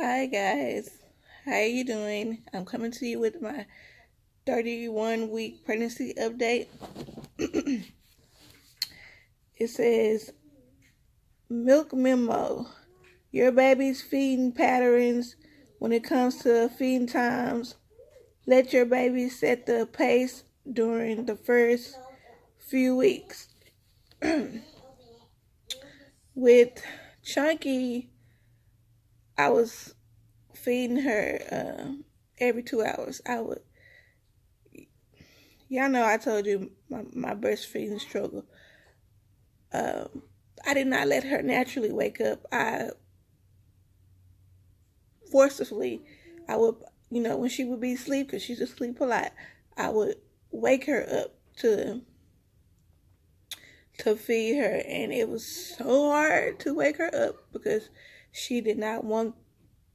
Hi guys, how you doing? I'm coming to you with my 31 week pregnancy update. It says milk memo. Your baby's feeding patterns when it comes to feeding times. Let your baby set the pace during the first few weeks. With Chunky, I was feeding her every 2 hours. Y'all know I told you my breastfeeding struggle. Um, I did not let her naturally wake up. I forcibly, I would, when she would be asleep, because she's asleep a lot, I would wake her up to feed her, and it was so hard to wake her up because she did not want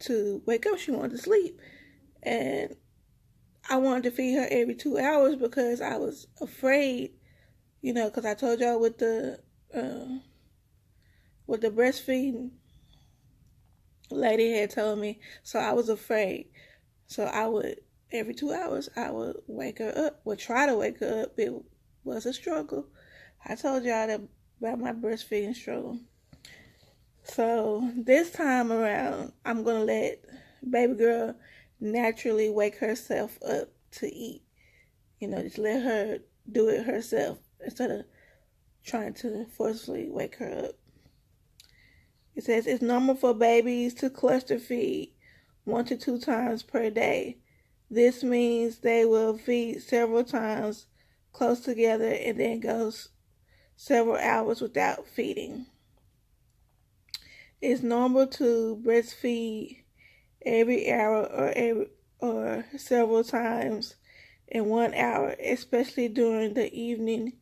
to wake up. She wanted to sleep, and I wanted to feed her every 2 hours because I was afraid, because I told y'all with the breastfeeding lady had told me, so I was afraid. So I would every 2 hours I would wake her up, would try to wake her up. It was a struggle. I told y'all that about my breastfeeding struggle. So this time around, I'm gonna let baby girl naturally wake herself up to eat. Just let her do it herself instead of trying to forcefully wake her up. It says it's normal for babies to cluster feed 1 to 2 times per day. This means they will feed several times close together and then go several hours without feeding. It's normal to breastfeed every hour or several times in 1 hour, especially during the evening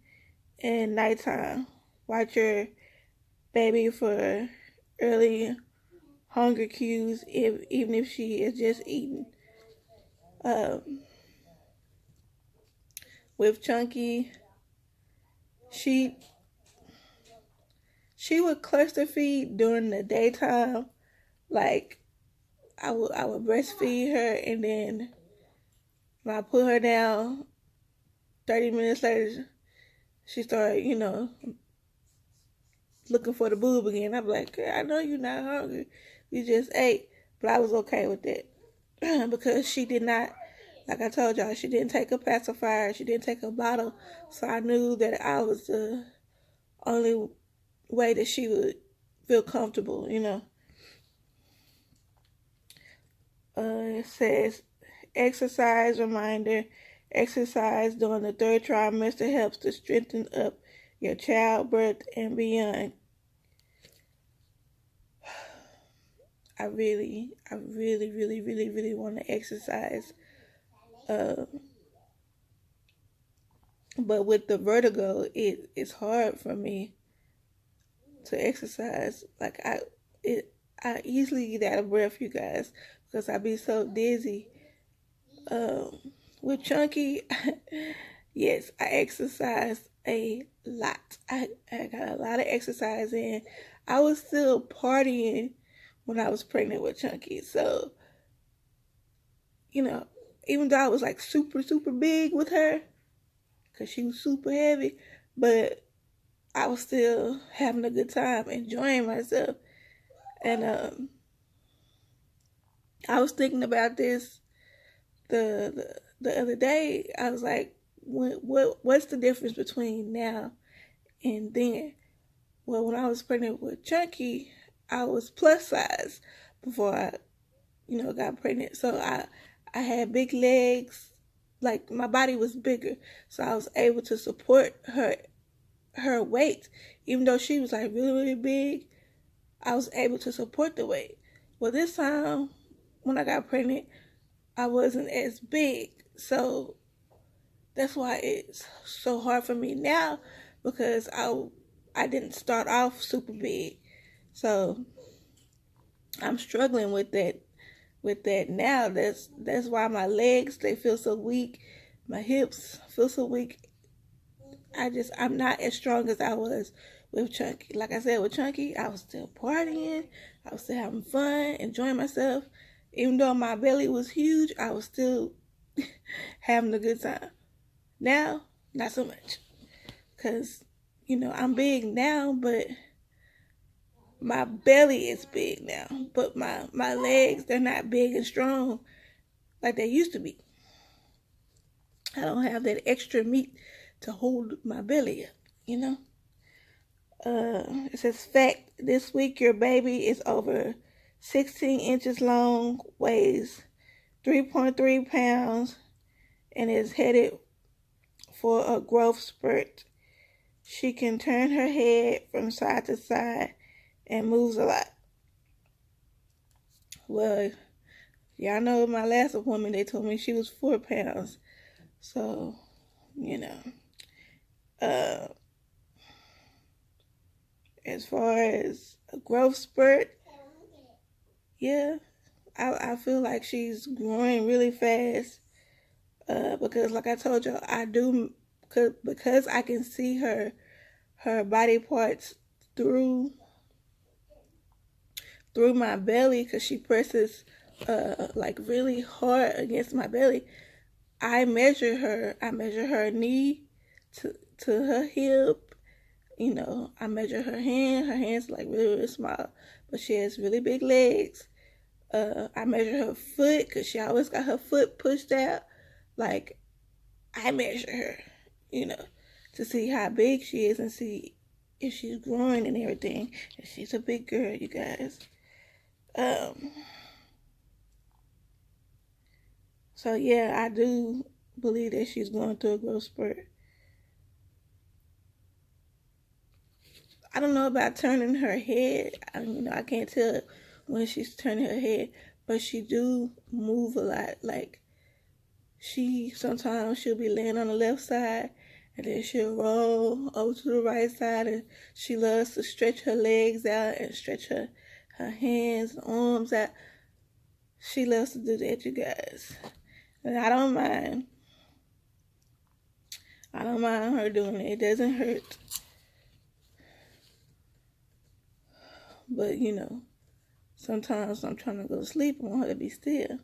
and nighttime. Watch your baby for early hunger cues, even if she is just eating. With Chunky, she would cluster feed during the daytime. Like I would breastfeed her, and then when I put her down, 30 minutes later, she started, looking for the boob again. I'm like, I know you're not hungry. You just ate. But I was okay with that because she did not, like I told y'all, she didn't take a pacifier. She didn't take a bottle. So I knew that I was the only way that she would feel comfortable. It says exercise reminder. Exercise during the third trimester helps to strengthen up your childbirth and beyond. I really, really, really, really want to exercise. Uh, but with the vertigo, it's hard for me to exercise. Like I easily get out of breath, you guys, because I be so dizzy. Um, with Chunky, yes, I exercise a lot. I got a lot of exercise in. I was still partying when I was pregnant with Chunky. So, you know, even though I was like super, super big with her, because she was super heavy, but I was still having a good time, enjoying myself. And I was thinking about this the other day. I was like, what's the difference between now and then? Well, when I was pregnant with Chunky, I was plus size before I, got pregnant. So I had big legs, like my body was bigger, so I was able to support her weight, even though she was like really really big. I was able to support the weight. Well, this time when I got pregnant, I wasn't as big, so that's why it's so hard for me now because I didn't start off super big, so I'm struggling with that now. That's why my legs they feel so weak, my hips feel so weak. I'm not as strong as I was with Chunky. Like I said, with Chunky, I was still partying. I was still having fun, enjoying myself. Even though my belly was huge, I was still having a good time. Now, not so much. Because, I'm big now, but my belly is big now. But my legs, they're not big and strong like they used to be. I don't have that extra meat to hold my belly up, It says, fact, this week your baby is over 16 inches long, weighs 3.3 pounds, and is headed for a growth spurt. She can turn her head from side to side and moves a lot. Well, y'all know my last appointment, they told me she was 4 pounds. So, as far as a growth spurt, yeah, I feel like she's growing really fast. Because like I told y'all, because I can see her body parts through my belly, because she presses like really hard against my belly. I measure her knee to her hip. I measure her hand. Her hand's like really, really small, but she has really big legs. I measure her foot, because she always got her foot pushed out. Like, I measure her, to see how big she is and see if she's growing and everything. And she's a big girl, you guys. So yeah, I do believe that she's going through a growth spurt. I don't know about turning her head. I can't tell when she's turning her head, but she do move a lot. Like, sometimes she'll be laying on the left side, and then she'll roll over to the right side, and she loves to stretch her legs out and stretch her hands and arms out. She loves to do that, you guys. And I don't mind. I don't mind her doing it. It doesn't hurt. But, sometimes I'm trying to go to sleep. I want her to be still.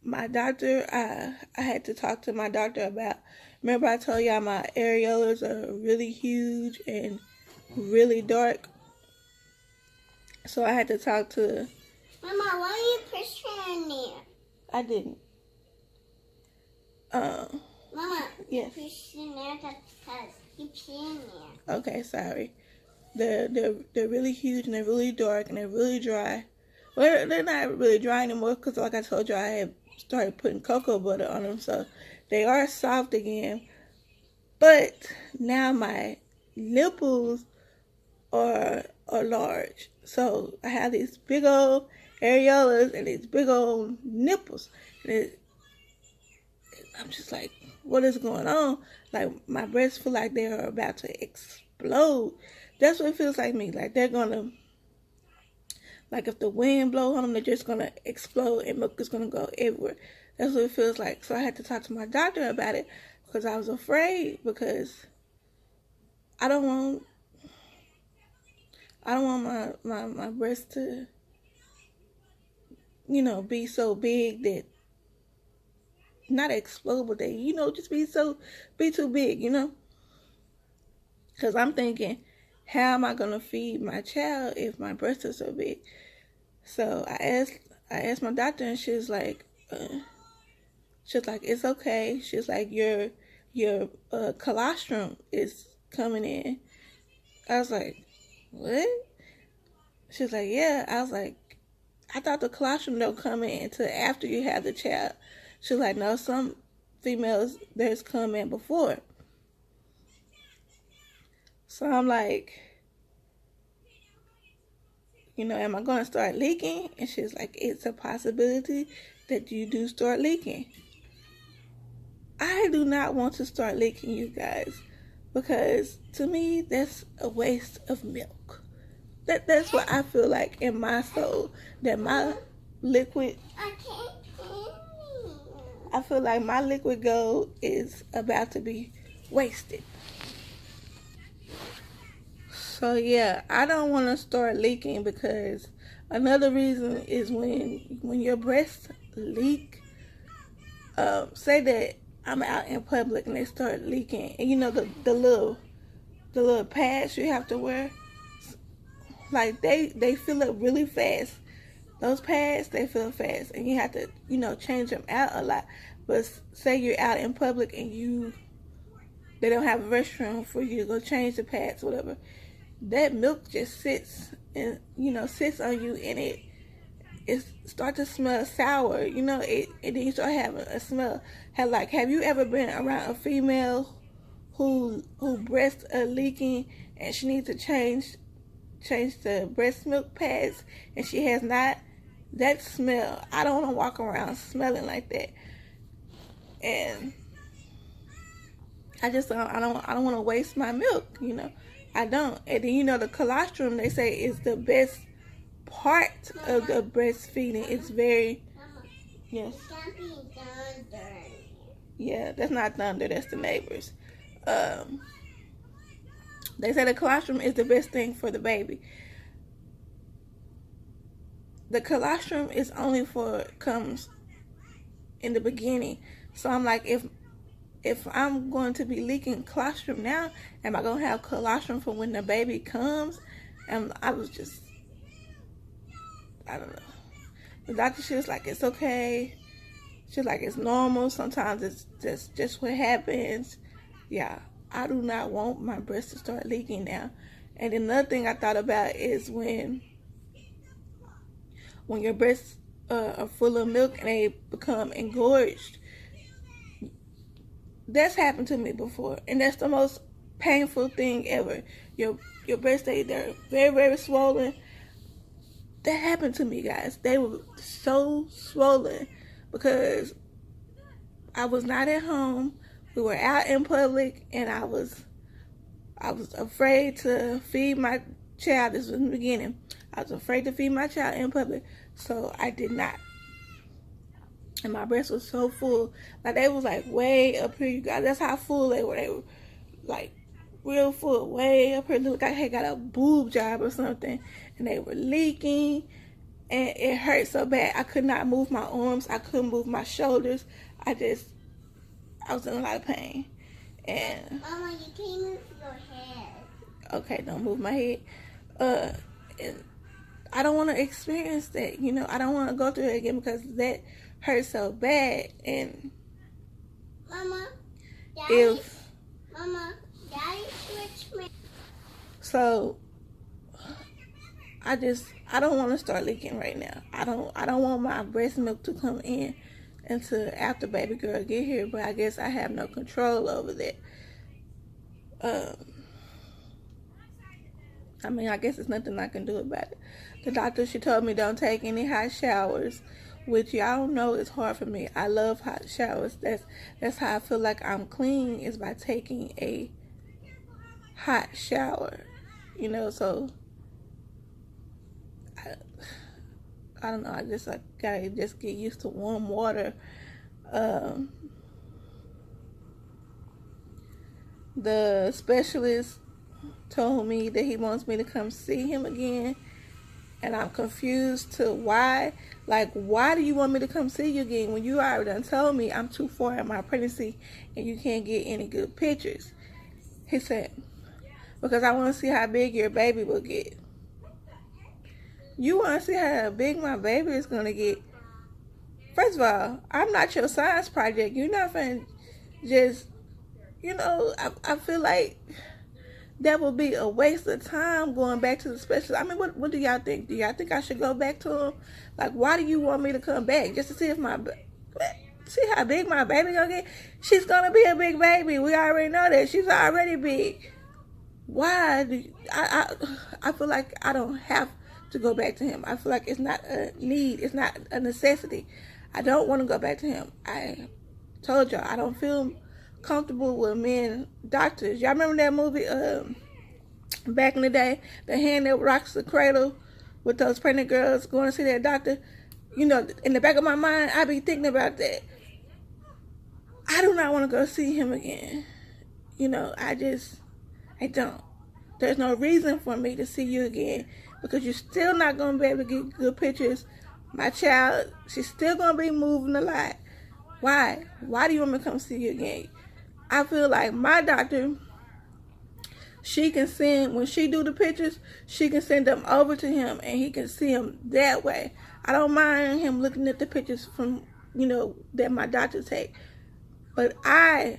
My doctor, I had to talk to my doctor about, remember I told y'all my areolas are really huge and really dark. So I had to talk to... Mama, why are you pushing in there? I didn't. Mama, yes. Push in there because you pee in there. Okay, sorry. They're really huge and they're really dark and they're really dry. Well, they're not really dry anymore because, like I told you, I had started putting cocoa butter on them, so they are soft again. But now my nipples are large, so I have these big old areolas and these big old nipples. And I'm just like, what is going on? Like, my breasts feel like they are about to explode. That's what it feels like me. Like, they're gonna, like, if the wind blows on them, they're just gonna explode and milk is gonna go everywhere. That's what it feels like. So I had to talk to my doctor about it because I was afraid, because I don't want my breasts to, be so big that, not explode, but they, just be too big, Because I'm thinking, how am I going to feed my child if my breasts are so big? So I asked my doctor, and she was like, it's okay. She's like, your colostrum is coming in. I was like, what? She was like, yeah. I was like, I thought the colostrum don't come in until after you have the child. She was like, no, some females, theirs come in before. So I'm like, am I going to start leaking? And she's like, it's a possibility that you do start leaking. I do not want to start leaking, you guys, because to me, that's a waste of milk. That's what I feel like in my soul, that my liquid, I feel like my liquid gold is about to be wasted. So yeah, I don't want to start leaking because another reason is when your breasts leak. Say that I'm out in public and they start leaking, and you know the little pads you have to wear, like they fill up really fast. Those pads, they fill fast, and you have to, change them out a lot. But say you're out in public and they don't have a restroom for you to go change the pads, whatever. That milk just sits and sits on you, and it starts to smell sour. And then you start having a smell. Have you ever been around a female who breasts are leaking and she needs to change the breast milk pads and she has not? That smell, I don't want to walk around smelling like that. And I don't want to waste my milk, I don't. And then the colostrum, they say, is the best part of the breastfeeding. It's very, yes. Yeah, that's not thunder, that's the neighbors. They say the colostrum is the best thing for the baby. The colostrum is only comes in the beginning. So I'm like, if I'm going to be leaking colostrum now, am I going to have colostrum for when the baby comes? And I don't know. The doctor, she was like, it's okay. She's like, it's normal. Sometimes it's just what happens. Yeah, I do not want my breasts to start leaking now. And another thing I thought about is when your breasts are full of milk and they become engorged. That's happened to me before, and that's the most painful thing ever. Your breasts, they're very, very swollen. That happened to me, guys. They were so swollen because I was not at home. We were out in public, and I was afraid to feed my child. This was in the beginning. I was afraid to feed my child in public, so I did not. And my breasts was so full. Like, they was like way up here, you guys. That's how full they were. They were like real full, way up here. Look, I had got a boob job or something. And they were leaking. And it hurt so bad. I could not move my arms. I couldn't move my shoulders. I was in a lot of pain. And Mama, you can't move your head. Okay, don't move my head. And I don't want to experience that. I don't want to go through it again because that hurt so bad. And Mama, Daddy switched me. So I don't want to start leaking right now. I don't want my breast milk to come in until after baby girl get here, but I guess I have no control over that. I guess there's nothing I can do about it. The doctor, she told me don't take any hot showers, which y'all know is hard for me. I love hot showers. That's how I feel like I'm clean, is by taking a hot shower. So I don't know. I gotta just get used to warm water. The specialist told me that he wants me to come see him again, and I'm confused to why. Like, why do you want me to come see you again when you already done told me I'm too far in my pregnancy and you can't get any good pictures? He said, because I want to see how big your baby will get. You want to see how big my baby is going to get? First of all, I'm not your science project. You're not finna just, I feel like that would be a waste of time going back to the specialist. What do y'all think? Do y'all think I should go back to him? Like, why do you want me to come back? Just to see see how big my baby gonna get? She's gonna be a big baby. We already know that. She's already big. Why do I feel like I don't have to go back to him. I feel like it's not a need. It's not a necessity. I don't want to go back to him. I told y'all I don't feel comfortable with men doctors. Y'all remember that movie back in the day, The Hand That Rocks the Cradle, with those pregnant girls going to see their doctor? In the back of my mind, I be thinking about that. I do not want to go see him again. I don't. there's no reason for me to see you again because you're still not going to be able to get good pictures. My child, she's still going to be moving a lot. Why? Why do you want me to come see you again? I feel like my doctor, she can send, when she do the pictures, she can send them over to him and he can see them that way. I don't mind him looking at the pictures from, you know, that my doctor take. But I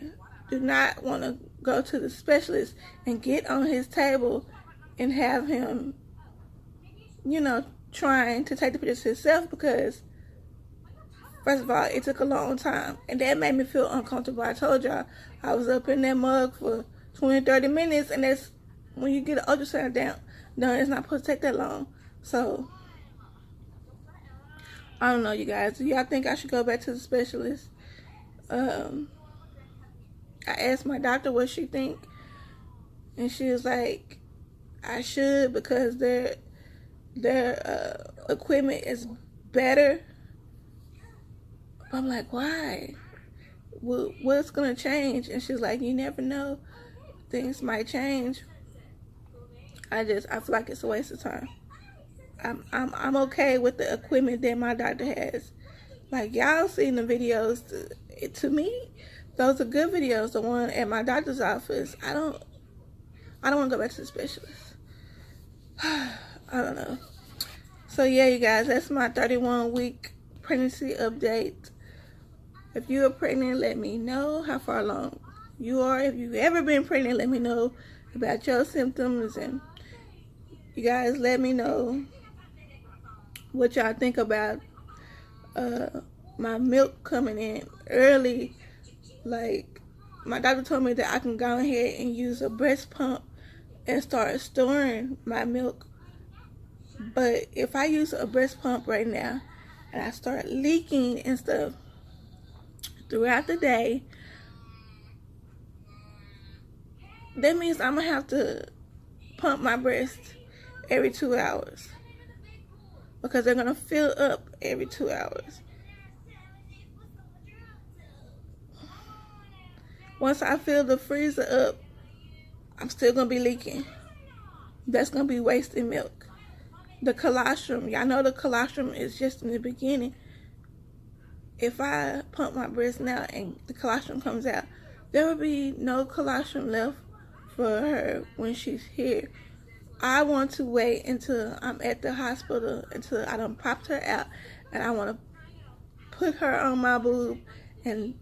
do not want to go to the specialist and get on his table and have him, you know, trying to take the pictures himself because, first of all, it took a long time. And that made me feel uncomfortable. I told y'all I was up in that mug for 20, 30 minutes. And that's when you get an ultrasound down. No, it's not supposed to take that long. So, I don't know, you guys. Do y'all think I should go back to the specialist? I asked my doctor what she think. And she was like, I should because their equipment is better. I'm like, why? What's gonna change? And she's like, you never know, things might change. I feel like it's a waste of time. I'm okay with the equipment that my doctor has. Like, y'all seen the videos. To me, those are good videos. The one at my doctor's office. I don't want to go back to the specialist. I don't know. So yeah, you guys, that's my 31-week pregnancy update. If you are pregnant, let me know how far along you are. If you've ever been pregnant, let me know about your symptoms. And you guys let me know what y'all think about my milk coming in early. Like, my doctor told me that I can go ahead and use a breast pump and start storing my milk. But if I use a breast pump right now and I start leaking and stuff throughout the day, that means I'm going to have to pump my breast every 2 hours because they're going to fill up every 2 hours. Once I fill the freezer up, I'm still going to be leaking. That's going to be wasted milk. The colostrum, y'all know the colostrum is just in the beginning. If I pump my breast now and the colostrum comes out, there will be no colostrum left for her when she's here. I want to wait until I'm at the hospital, until I done popped her out, and I want to put her on my boob and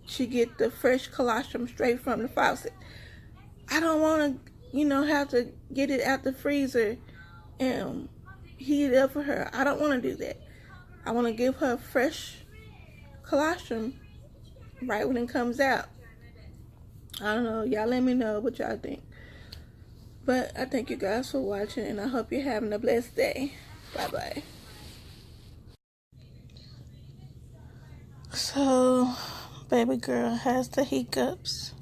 she get the fresh colostrum straight from the faucet. I don't want to, you know, have to get it out the freezer and heat it up for her. I don't want to do that. I want to give her fresh colostrum right when it comes out. I don't know. Y'all let me know what y'all think. But I thank you guys for watching, and I hope you're having a blessed day. Bye-bye. So, baby girl has the hiccups.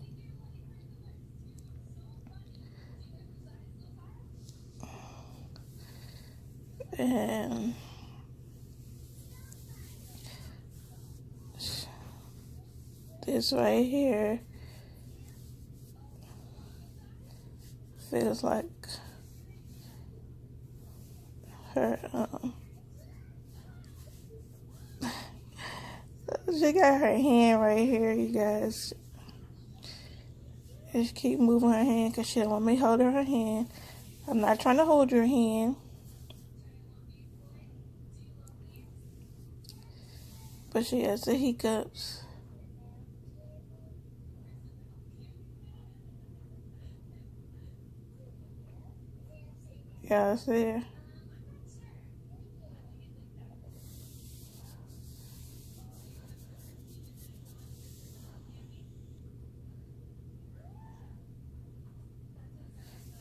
And this right here feels like her, she got her hand right here, you guys. Just keep moving her hand because she don't want me holding her hand. I'm not trying to hold your hand. But she has the hiccups. Yeah, it's there.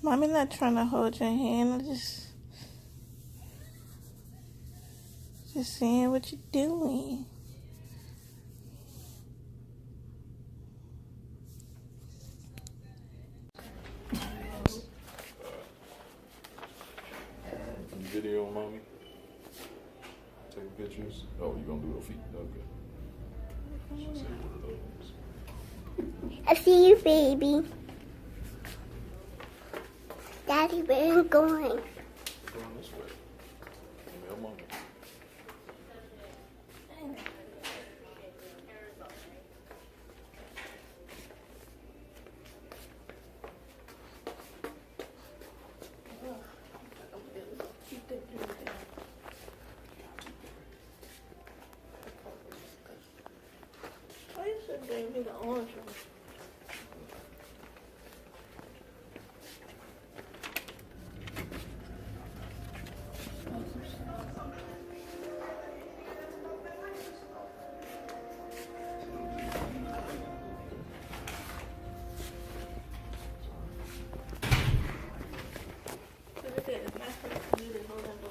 Mommy not trying to hold your hand. I'm just seeing what you're doing. Video, mommy. Taking pictures. Oh, you gonna do her feet? Okay. She said one of those. I see you, baby. Daddy, where are you going? We're going this way. Email mommy. Why you should have gave me the orange one? Look at that, it's not for you to hold on.